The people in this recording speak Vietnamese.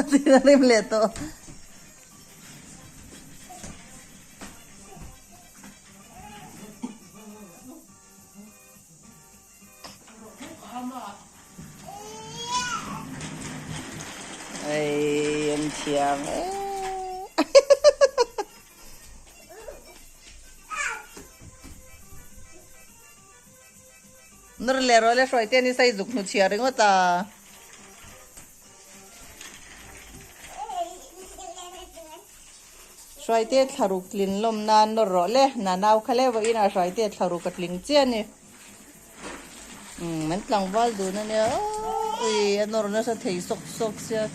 Tinanim leto. Ay, ang siyang Nurlero le shoy te ni sai zuk nu chiaring ota. Shoy te tharuk tlin lom na noro le na naw khale wa ina shoy te tharuk katling che ni. Man tlang wal du na ne. Ui anor na sa thei sok sok sia.